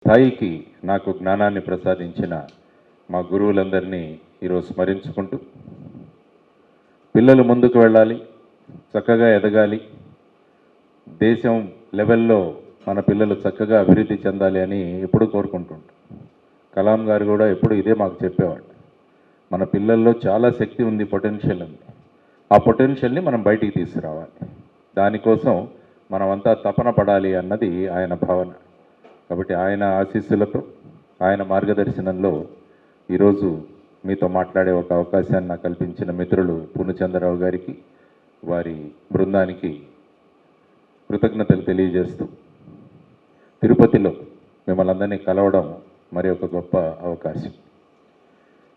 స్థాయికి నాకు జ్ఞానాన్ని ప్రసాదించిన మా గురువులందరినీ ఈరోజు స్మరించుకుంటూ, పిల్లలు ముందుకు వెళ్ళాలి, చక్కగా ఎదగాలి, దేశం లెవెల్లో మన పిల్లలు చక్కగా అభివృద్ధి చెందాలి అని ఎప్పుడూ కోరుకుంటుంటాం. కలాం గారు కూడా ఎప్పుడు ఇదే మాకు చెప్పేవాడు. మన పిల్లల్లో చాలా శక్తి ఉంది, పొటెన్షియల్ ఉంది. ఆ పొటెన్షియల్ని మనం బయటికి తీసుకురావాలి. దానికోసం మనమంతా తపన పడాలి అన్నది ఆయన భావన. కాబట్టి ఆయన ఆశీస్సులతో, ఆయన మార్గదర్శనంలో ఈరోజు మీతో మాట్లాడే ఒక అవకాశాన్ని నాకు కల్పించిన మిత్రులు పూర్ణచంద్రరావు గారికి, వారి బృందానికి కృతజ్ఞతలు తెలియజేస్తూ, తిరుపతిలో మిమ్మల్ని అందరినీ కలవడం మరి ఒక గొప్ప అవకాశం.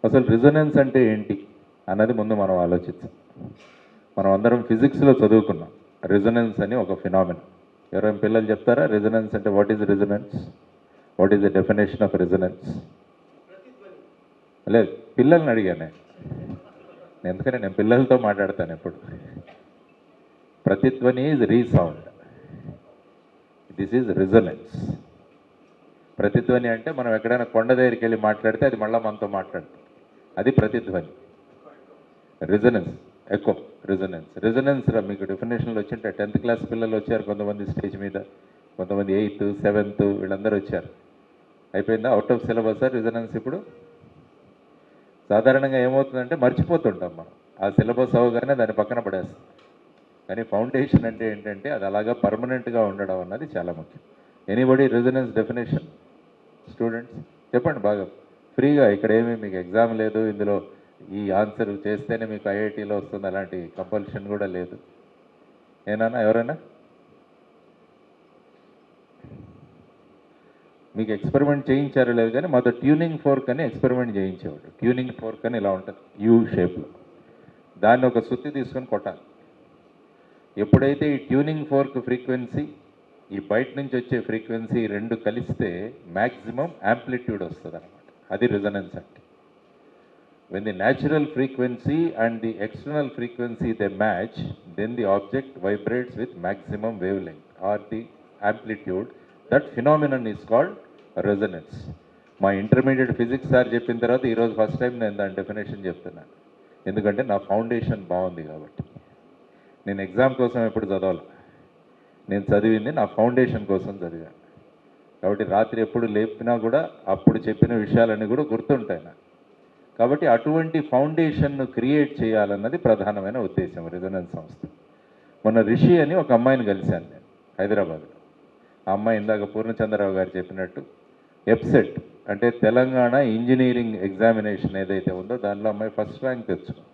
అసలు రిజొనెన్స్ అంటే ఏంటి అన్నది ముందు మనం ఆలోచిస్తాం. మనం అందరం ఫిజిక్స్లో చదువుకున్నాం రిజొనెన్స్ అని ఒక ఫినామినా. ఎవరైనా పిల్లలు చెప్తారా రిజొనెన్స్ అంటే? What is resonance? What is the definition of resonance? లేదు, పిల్లల్ని అడిగాను ఎందుకంటే నేను పిల్లలతో మాట్లాడతాను ఎప్పుడు. ప్రతిధ్వని is resound, this is resonance. ప్రతిధ్వని అంటే మనం ఎక్కడైనా కొండ దగ్గరికి వెళ్ళి మాట్లాడితే అది మళ్ళీ మనతో మాట్లాడుతుంది, అది ప్రతిధ్వని. Resonance, echo, resonance. రిజొనెన్స్ మీకు డెఫినేషన్లు వచ్చింటే 10th క్లాస్ పిల్లలు వచ్చారు కొంతమంది స్టేజ్ మీద, కొంతమంది 8th 7th వీళ్ళందరూ వచ్చారు. అయిపోయిందా? Out of syllabus resonance. ఇప్పుడు సాధారణంగా ఏమవుతుందంటే మర్చిపోతుంటాం మనం, ఆ సిలబస్ అవగానే దాన్ని పక్కన పడేస్తాం. కానీ ఫౌండేషన్ అంటే ఏంటంటే అది అలాగా పర్మనెంట్గా ఉండడం అన్నది చాలా ముఖ్యం. Anybody resonance definition? స్టూడెంట్స్ చెప్పండి బాగా ఫ్రీగా. ఇక్కడ ఏమీ మీకు ఎగ్జామ్ లేదు, ఇందులో ఈ ఆన్సర్ చేస్తేనే మీకు ఐఐటీలో వస్తుంది, అలాంటి కంపల్షన్ కూడా లేదు. ఏనా ఎవరైనా మీకు ఎక్స్పెరిమెంట్ చేయించారో లేదు కానీ మాతో ట్యూనింగ్ ఫోర్క్ అని ఎక్స్పెరిమెంట్ చేయించేవాడు. ట్యూనింగ్ ఫోర్క్ అని ఇలా ఉంటుంది యూ షేప్లో, దాన్ని ఒక సుత్తి తీసుకొని కొట్టాలి. ఎప్పుడైతే ఈ ట్యూనింగ్ ఫోర్క్ ఫ్రీక్వెన్సీ, ఈ బయట నుంచి వచ్చే ఫ్రీక్వెన్సీ రెండు కలిస్తే మ్యాక్సిమం యాంప్లిట్యూడ్ వస్తుంది అనమాట. అది రిజొనెన్స్ అంటే. when the natural frequency and the external frequency they match, then the object vibrates with maximum wavelength or the amplitude. That phenomenon is called resonance. మా ఇంటర్మీడియట్ ఫిజిక్స్ సార్ చెప్పిన తర్వాత ఈరోజు first time నేను దాని definition చెప్తున్నాను. ఎందుకంటే నా foundation బాగుంది కాబట్టి. నేను ఎగ్జామ్ కోసం ఎప్పుడు చదవాలి, నేను చదివింది నా ఫౌండేషన్ కోసం చదివాను. కాబట్టి రాత్రి ఎప్పుడు లేపినా కూడా అప్పుడు చెప్పిన విషయాలన్నీ కూడా గుర్తుంటాయి నాకు. కాబట్టి అటువంటి ఫౌండేషన్ను క్రియేట్ చేయాలన్నది ప్రధానమైన ఉద్దేశం రిజొనెన్స్ సంస్థ. మొన్న రిషి అని ఒక అమ్మాయిని కలిశాను నేను హైదరాబాద్లో. ఆ అమ్మాయి ఇందాక పూర్ణచంద్రరావు గారు చెప్పినట్టు ఎప్సెట్ అంటే తెలంగాణ ఇంజనీరింగ్ ఎగ్జామినేషన్ ఏదైతే ఉందో దానిలో అమ్మాయి ఫస్ట్ ర్యాంక్ తెచ్చుకుంది.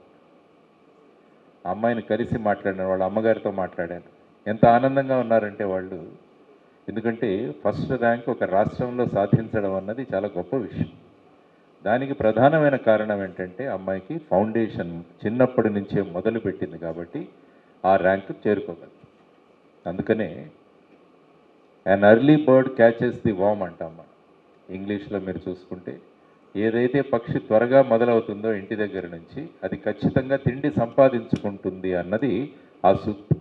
ఆ అమ్మాయిని కలిసి మాట్లాడినాను, వాళ్ళ అమ్మగారితో మాట్లాడాను. ఎంత ఆనందంగా ఉన్నారంటే వాళ్ళు, ఎందుకంటే ఫస్ట్ ర్యాంక్ ఒక రాష్ట్రంలో సాధించడం అన్నది చాలా గొప్ప విషయం. దానికి ప్రధానమైన కారణం ఏంటంటే అమ్మాయికి ఫౌండేషన్ చిన్నప్పటి నుంచే మొదలుపెట్టింది కాబట్టి ఆ ర్యాంకు చేరుకోగలదు. అందుకనే an early bird catches the worm అంటాం మనం ఇంగ్లీష్లో. మీరు చూసుకుంటే ఏదైతే పక్షి త్వరగా మొదలవుతుందో ఇంటి దగ్గర నుంచి అది ఖచ్చితంగా తిండి సంపాదించుకుంటుంది అన్నది ఆ సూక్తి.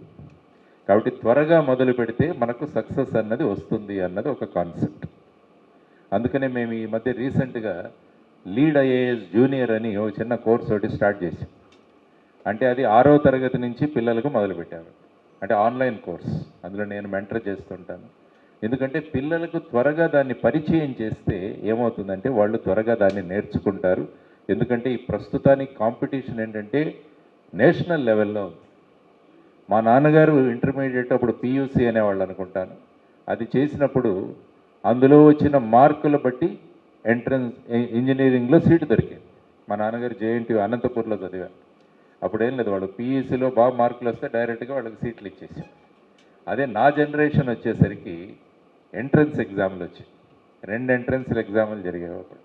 కాబట్టి త్వరగా మొదలు పెడితే మనకు సక్సెస్ అన్నది వస్తుంది అన్నది ఒక కాన్సెప్ట్. అందుకనే మేము ఈ మధ్య రీసెంట్గా లీడ్ ఐఏఎస్ జూనియర్ అని ఒక చిన్న కోర్స్ ఒకటి స్టార్ట్ చేశాం. అంటే అది 6వ తరగతి నుంచి పిల్లలకు మొదలుపెట్టారు. అంటే ఆన్లైన్ కోర్స్. అందులో నేను మెంటర్ చేస్తుంటాను. ఎందుకంటే పిల్లలకు త్వరగా దాన్ని పరిచయం చేస్తే ఏమవుతుందంటే వాళ్ళు త్వరగా దాన్ని నేర్చుకుంటారు. ఎందుకంటే ఈ ప్రస్తుతానికి కాంపిటీషన్ ఏంటంటే నేషనల్ లెవెల్లో ఉంది. మా నాన్నగారు ఇంటర్మీడియట్ అప్పుడు పియూసీ అనేవాళ్ళు అనుకుంటాను. అది చేసినప్పుడు అందులో వచ్చిన మార్కులు బట్టి ఎంట్రన్స్ ఇంజనీరింగ్లో సీటు దొరికింది. మా నాన్నగారు జేఎన్టీయూ అనంతపూర్లో చదివారు. అప్పుడేం లేదు, వాళ్ళు పీఈసీలో బాగా మార్కులు వస్తే డైరెక్ట్గా వాళ్ళకి సీట్లు ఇచ్చేసారు. అదే నా జనరేషన్ వచ్చేసరికి ఎంట్రన్స్ ఎగ్జామ్లు వచ్చాయి. 2 ఎంట్రన్స్ ఎగ్జాములు జరిగాయి అప్పుడు.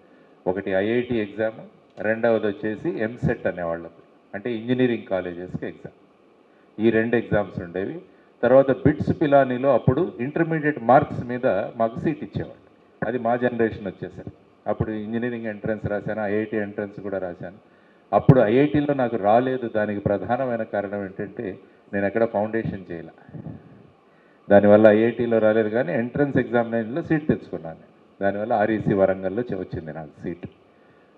ఒకటి ఐఐటి ఎగ్జామ్, రెండవది వచ్చేసి ఎంసెట్ అనేవాళ్ళు, అంటే ఇంజనీరింగ్ కాలేజెస్కి ఎగ్జామ్. ఈ 2 ఎగ్జామ్స్ ఉండేవి. తర్వాత బిట్స్ పిలానీలో అప్పుడు ఇంటర్మీడియట్ మార్క్స్ మీద మాకు సీట్ ఇచ్చేవాళ్ళు. అది మా జనరేషన్ వచ్చేసరికి. అప్పుడు ఇంజనీరింగ్ ఎంట్రన్స్ రాశాను, ఐఐటి ఎంట్రన్స్ కూడా రాశాను. అప్పుడు ఐఐటీలో నాకు రాలేదు. దానికి ప్రధానమైన కారణం ఏంటంటే నేను ఎక్కడ ఫౌండేషన్ చేయలే. దానివల్ల ఐఐటీలో రాలేదు, కానీ ఎంట్రన్స్ ఎగ్జామినేషన్లో సీట్ తెచ్చుకున్నాను. దానివల్ల ఆర్ఈసీ వరంగల్లో వచ్చింది నాకు సీట్.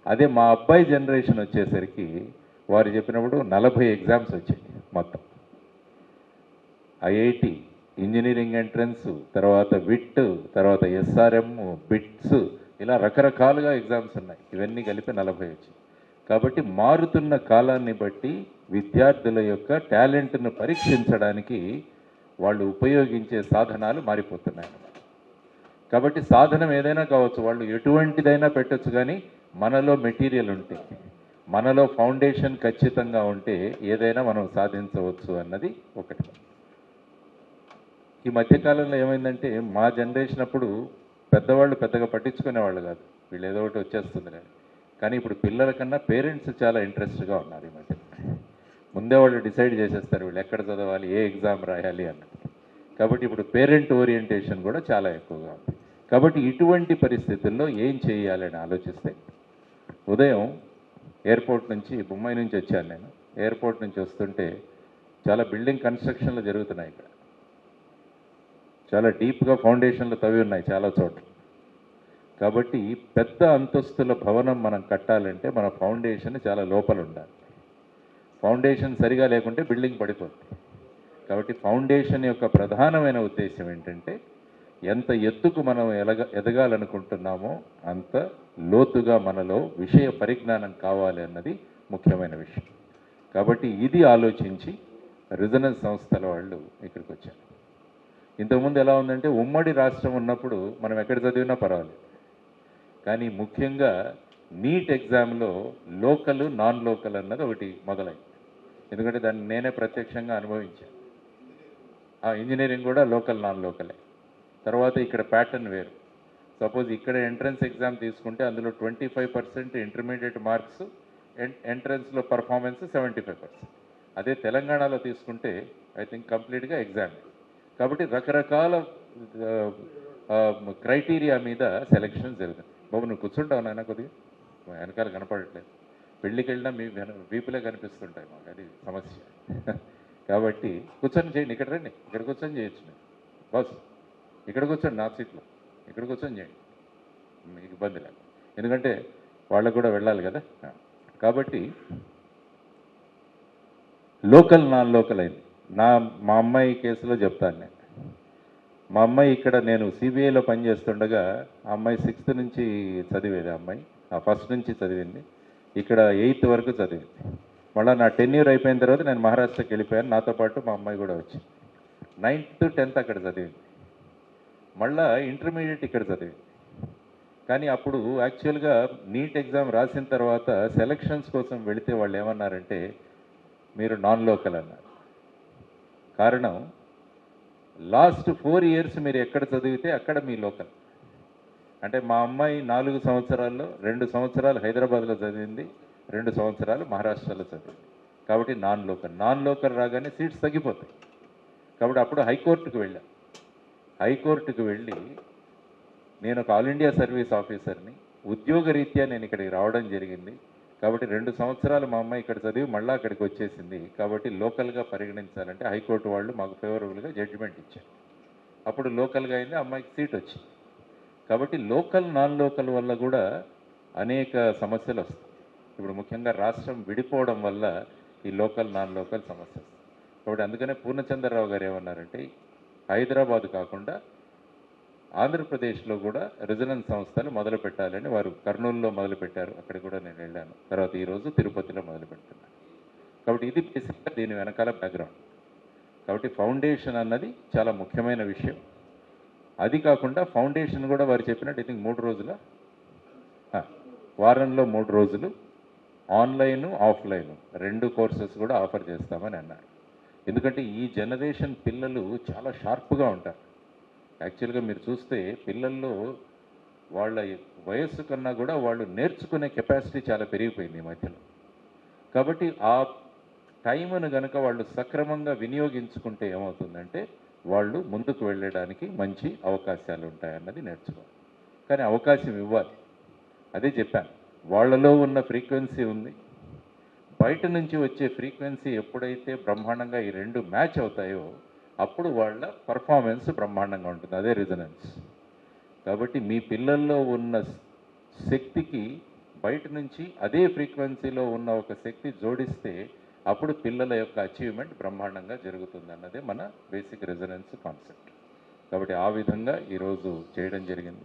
అదే మా అబ్బాయి జనరేషన్ వచ్చేసరికి వారు చెప్పినప్పుడు 40 ఎగ్జామ్స్ వచ్చాయి మొత్తం. ఐఐటి, ఇంజనీరింగ్ ఎంట్రన్స్, తర్వాత విట్, తర్వాత ఎస్ఆర్ఎం, బిట్స్, ఇలా రకరకాలుగా ఎగ్జామ్స్ ఉన్నాయి. ఇవన్నీ కలిపి 40 వచ్చాయి. కాబట్టి మారుతున్న కాలాన్ని బట్టి విద్యార్థుల యొక్క టాలెంట్ను పరీక్షించడానికి వాళ్ళు ఉపయోగించే సాధనాలు మారిపోతున్నాయి. కాబట్టి సాధనం ఏదైనా కావచ్చు, వాళ్ళు ఎటువంటిదైనా పెట్టచ్చు, కానీ మనలో మెటీరియల్ ఉంటే, మనలో ఫౌండేషన్ ఖచ్చితంగా ఉంటే ఏదైనా మనం సాధించవచ్చు అన్నది ఒకటి. ఈ మధ్యకాలంలో ఏమైందంటే మా జనరేషన్ అప్పుడు పెద్దవాళ్ళు పెద్దగా పట్టించుకునేవాళ్ళు కాదు, వీళ్ళు ఏదో ఒకటి వచ్చేస్తుంది. కానీ ఇప్పుడు పిల్లల కన్నా పేరెంట్స్ చాలా ఇంట్రెస్ట్గా ఉన్నారు ఈ మధ్య. ముందే వాళ్ళు డిసైడ్ చేసేస్తారు వీళ్ళు ఎక్కడ చదవాలి, ఏ ఎగ్జామ్ రాయాలి అన్నది. కాబట్టి ఇప్పుడు పేరెంట్ ఓరియంటేషన్ కూడా చాలా ఎక్కువగా ఉంది. కాబట్టి ఇటువంటి పరిస్థితుల్లో ఏం చేయాలని ఆలోచిస్తే, ఉదయం ఎయిర్పోర్ట్ నుంచి, బొంబాయి నుంచి వచ్చాను నేను. ఎయిర్పోర్ట్ నుంచి వస్తుంటే చాలా బిల్డింగ్ కన్స్ట్రక్షన్లు జరుగుతున్నాయి ఇక్కడ. చాలా డీప్గా ఫౌండేషన్లు తవ్వి ఉన్నాయి చాలా చోట్ల. కాబట్టి పెద్ద అంతస్తుల భవనం మనం కట్టాలంటే మన ఫౌండేషన్ చాలా లోపల ఉండాలి. ఫౌండేషన్ సరిగా లేకుంటే బిల్డింగ్ పడిపోతుంది. కాబట్టి ఫౌండేషన్ యొక్క ప్రధానమైన ఉద్దేశం ఏంటంటే, ఎంత ఎత్తుకు మనం ఎదగాలనుకుంటున్నామో అంత లోతుగా మనలో విషయ పరిజ్ఞానం కావాలి అన్నది ముఖ్యమైన విషయం. కాబట్టి ఇది ఆలోచించి రెజొనెన్స్ సంస్థల వాళ్ళు ఇక్కడికి వచ్చారు. ఇంతకుముందు ఎలా ఉందంటే, ఉమ్మడి రాష్ట్రం ఉన్నప్పుడు మనం ఎక్కడ చదివినా పర్వాలేదు, కానీ ముఖ్యంగా నీట్ ఎగ్జామ్లో లోకల్, నాన్ లోకల్ అన్నది ఒకటి మొదలైంది. ఎందుకంటే దాన్ని నేనే ప్రత్యక్షంగా అనుభవించాను. ఇంజనీరింగ్ కూడా లోకల్, నాన్ లోకలే. తర్వాత ఇక్కడ ప్యాటర్న్ వేరు. సపోజ్ ఇక్కడ ఎంట్రన్స్ ఎగ్జామ్ తీసుకుంటే అందులో 25% ఇంటర్మీడియట్ మార్క్స్, ఎంట్రన్స్లో పర్ఫార్మెన్స్ 75%. అదే తెలంగాణలో తీసుకుంటే ఐ థింక్ కంప్లీట్గా ఎగ్జామ్. కాబట్టి రకరకాల క్రైటీరియా మీద సెలెక్షన్ జరుగుతుంది. బాబు నువ్వు కూర్చుంటావు నాయన, కొద్దిగా వెనకాల కనపడట్లేదు. పెళ్ళికి వెళ్ళినా మీ వీపులే కనిపిస్తుంటాయి మాకు, అది సమస్య. కాబట్టి కూర్చొని చేయండి, ఇక్కడ రండి, ఇక్కడ కూర్చొని చేయొచ్చు మీరు. బాస్ ఇక్కడ కూర్చోండి, నా సీట్లో ఇక్కడ కూర్చొని చేయండి, మీకు ఇబ్బంది లేదు. ఎందుకంటే వాళ్ళకు కూడా వెళ్ళాలి కదా. కాబట్టి లోకల్, నాన్ లోకల్ అయింది. మా అమ్మాయి కేసులో చెప్తాను నేను. మా అమ్మాయి ఇక్కడ, నేను సిబిఐలో పనిచేస్తుండగా ఆ అమ్మాయి 6th నుంచి చదివేది. ఆ అమ్మాయి ఫస్ట్ నుంచి చదివింది, ఇక్కడ 8th వరకు చదివింది. మళ్ళీ నా టెన్యూర్ అయిపోయిన తర్వాత నేను మహారాష్ట్రకి వెళ్ళిపోయాను, నాతో పాటు మా అమ్మాయి కూడా వచ్చి 9th, 10th అక్కడ చదివింది. మళ్ళీ ఇంటర్మీడియట్ ఇక్కడ చదివింది. కానీ అప్పుడు యాక్చువల్గా నీట్ ఎగ్జామ్ రాసిన తర్వాత సెలక్షన్స్ కోసం వెళితే వాళ్ళు ఏమన్నారంటే, మీరు నాన్ లోకల్ అన్నారు. కారణం, లాస్ట్ 4 years మీరు ఎక్కడ చదివితే అక్కడ మీ లోకల్. అంటే మా అమ్మాయి 4 సంవత్సరాల్లో 2 సంవత్సరాలు హైదరాబాద్లో చదివింది, 2 సంవత్సరాలు మహారాష్ట్రలో చదివింది. కాబట్టి నాన్ లోకల్. నాన్ లోకల్ రాగానే సీట్స్ తగ్గిపోతాయి. కాబట్టి అప్పుడు హైకోర్టుకు వెళ్ళాను. హైకోర్టుకు వెళ్ళి, నేను ఒక ఆల్ ఇండియా సర్వీస్ ఆఫీసర్ని, ఉద్యోగరీత్యా నేను ఇక్కడికి రావడం జరిగింది. కాబట్టి 2 సంవత్సరాలు మా అమ్మాయి ఇక్కడ చదివి మళ్ళీ అక్కడికి వచ్చేసింది. కాబట్టి లోకల్గా పరిగణించాలంటే హైకోర్టు వాళ్ళు మాకు ఫేవరబుల్గా జడ్జిమెంట్ ఇచ్చారు. అప్పుడు లోకల్గా అయింది, అమ్మాయికి సీట్ వచ్చింది. కాబట్టి లోకల్, నాన్ లోకల్ వల్ల కూడా అనేక సమస్యలు వస్తాయి. ఇప్పుడు ముఖ్యంగా రాష్ట్రం విడిపోవడం వల్ల ఈ లోకల్, నాన్ లోకల్ సమస్య వస్తుంది. కాబట్టి అందుకనే పూర్ణచంద్రరావు గారు ఏమన్నారంటే, హైదరాబాద్ కాకుండా ఆంధ్రప్రదేశ్లో కూడా రెజొనెన్స్ సంస్థలు మొదలు పెట్టాలని వారు కర్నూలులో మొదలుపెట్టారు. అక్కడ కూడా నేను వెళ్ళాను. తర్వాత ఈరోజు తిరుపతిలో మొదలు పెడుతున్నాను. కాబట్టి ఇది బేసిక్గా దీని వెనకాల బ్యాక్గ్రౌండ్. కాబట్టి ఫౌండేషన్ అన్నది చాలా ముఖ్యమైన విషయం. అది కాకుండా ఫౌండేషన్ కూడా వారు చెప్పినట్టు ఐ థింక్ 3 రోజుల, వారంలో 3 రోజులు ఆన్లైను, ఆఫ్లైను 2 కోర్సెస్ కూడా ఆఫర్ చేస్తామని అన్నారు. ఎందుకంటే ఈ జనరేషన్ పిల్లలు చాలా షార్ప్గా ఉంటారు. యాక్చువల్గా మీరు చూస్తే పిల్లల్లో వాళ్ళ వయస్సు కన్నా కూడా వాళ్ళు నేర్చుకునే కెపాసిటీ చాలా పెరిగిపోయింది ఈ మధ్యలో. కాబట్టి ఆ టైంను కనుక వాళ్ళు సక్రమంగా వినియోగించుకుంటే ఏమవుతుందంటే వాళ్ళు ముందుకు వెళ్ళడానికి మంచి అవకాశాలు ఉంటాయన్నది నేర్చుకోవాలి. కానీ అవకాశం ఇవ్వాలి. అదే చెప్పాను, వాళ్ళలో ఉన్న ఫ్రీక్వెన్సీ ఉంది, బయట నుంచి వచ్చే ఫ్రీక్వెన్సీ ఎప్పుడైతే బ్రహ్మాండంగా ఈ 2 మ్యాచ్ అవుతాయో అప్పుడు వాళ్ళ పర్ఫార్మెన్స్ బ్రహ్మాండంగా ఉంటుంది. అదే రెజొనెన్స్. కాబట్టి మీ పిల్లల్లో ఉన్న శక్తికి బయట నుంచి అదే ఫ్రీక్వెన్సీలో ఉన్న ఒక శక్తి జోడిస్తే అప్పుడు పిల్లల యొక్క అచీవ్మెంట్ బ్రహ్మాండంగా జరుగుతుంది అన్నదే మన బేసిక్ రెజొనెన్స్ కాన్సెప్ట్. కాబట్టి ఆ విధంగా ఈరోజు చేయడం జరిగింది.